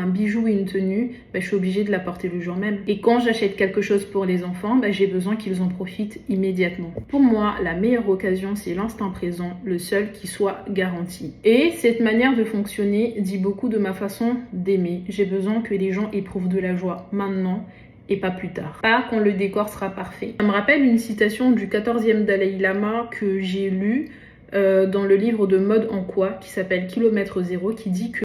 un bijou et une tenue, je suis obligée de la porter le jour même. Et quand j'achète quelque chose pour les enfants, j'ai besoin qu'ils en profitent immédiatement. Pour moi, la meilleure occasion, c'est l'instant présent, le seul qui soit garanti. Et cette manière de fonctionner dit beaucoup de ma façon d'aimer. J'ai besoin que les gens éprouvent de la joie maintenant et pas plus tard. Pas quand le décor sera parfait. Ça me rappelle une citation du 14e Dalai Lama que j'ai lue dans le livre de Mode en quoi qui s'appelle Kilomètre Zéro, qui dit que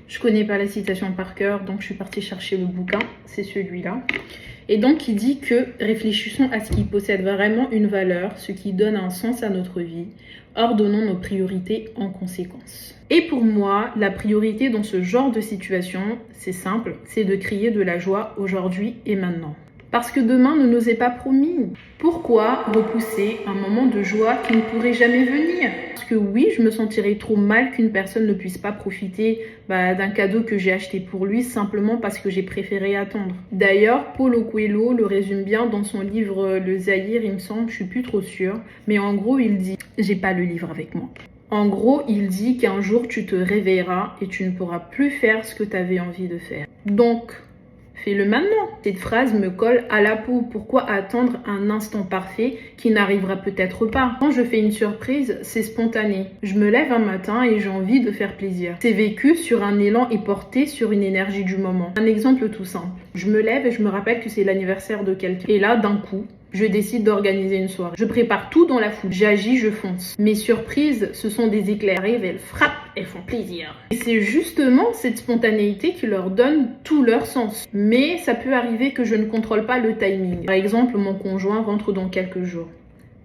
je connais pas la citation par cœur, donc je suis partie chercher le bouquin, c'est celui-là. Et donc il dit que réfléchissons à ce qui possède vraiment une valeur, ce qui donne un sens à notre vie, ordonnons nos priorités en conséquence. Et pour moi, la priorité dans ce genre de situation, c'est simple, c'est de créer de la joie aujourd'hui et maintenant. Parce que demain ne nous est pas promis. Pourquoi repousser un moment de joie qui ne pourrait jamais venir? Parce que oui, je me sentirais trop mal qu'une personne ne puisse pas profiter d'un cadeau que j'ai acheté pour lui simplement parce que j'ai préféré attendre. D'ailleurs, Paulo Coelho le résume bien dans son livre Le Zaïre, il me semble, je suis plus trop sûre. Mais en gros, il dit, j'ai pas le livre avec moi. En gros, il dit qu'un jour tu te réveilleras et tu ne pourras plus faire ce que tu avais envie de faire. Donc, fais-le maintenant. Cette phrase me colle à la peau. Pourquoi attendre un instant parfait qui n'arrivera peut-être pas? Quand je fais une surprise, c'est spontané. Je me lève un matin et j'ai envie de faire plaisir. C'est vécu sur un élan et porté sur une énergie du moment. Un exemple tout simple. Je me lève et je me rappelle que c'est l'anniversaire de quelqu'un. Et là, d'un coup, je décide d'organiser une soirée. Je prépare tout dans la foule. J'agis, je fonce. Mes surprises, ce sont des éclairs. Elles arrivent, elles frappent, elles font plaisir. Et c'est justement cette spontanéité qui leur donne tout leur sens. Mais ça peut arriver que je ne contrôle pas le timing. Par exemple, mon conjoint rentre dans quelques jours.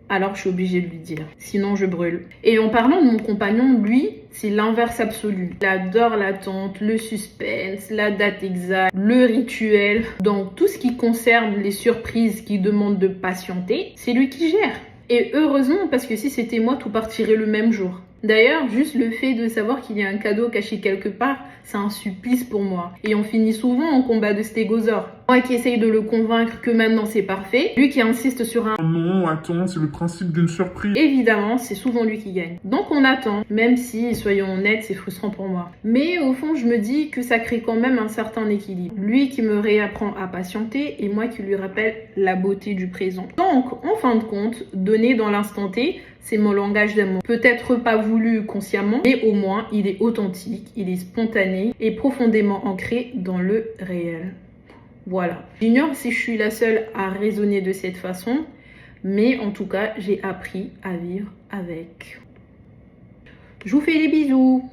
Alors je suis obligée de lui dire, sinon je brûle. Et en parlant de mon compagnon, lui, c'est l'inverse absolu. Il adore l'attente, le suspense, la date exacte, le rituel. Donc tout ce qui concerne les surprises qui demandent de patienter, c'est lui qui gère. Et heureusement, parce que si c'était moi, tout partirait le même jour. D'ailleurs, juste le fait de savoir qu'il y a un cadeau caché quelque part, c'est un supplice pour moi. Et on finit souvent en combat de stégosaure. Moi qui essaye de le convaincre que maintenant c'est parfait, lui qui insiste sur un non, attends, c'est le principe d'une surprise. évidemment, c'est souvent lui qui gagne. Donc on attend, même si, soyons honnêtes, c'est frustrant pour moi. Mais au fond, je me dis que ça crée quand même un certain équilibre. Lui qui me réapprend à patienter et moi qui lui rappelle la beauté du présent. Donc, en fin de compte, donner dans l'instant T, c'est mon langage d'amour. Peut-être pas voulu consciemment, mais au moins il est authentique, il est spontané et profondément ancré dans le réel. Voilà. J'ignore si je suis la seule à raisonner de cette façon, mais en tout cas, j'ai appris à vivre avec. Je vous fais des bisous.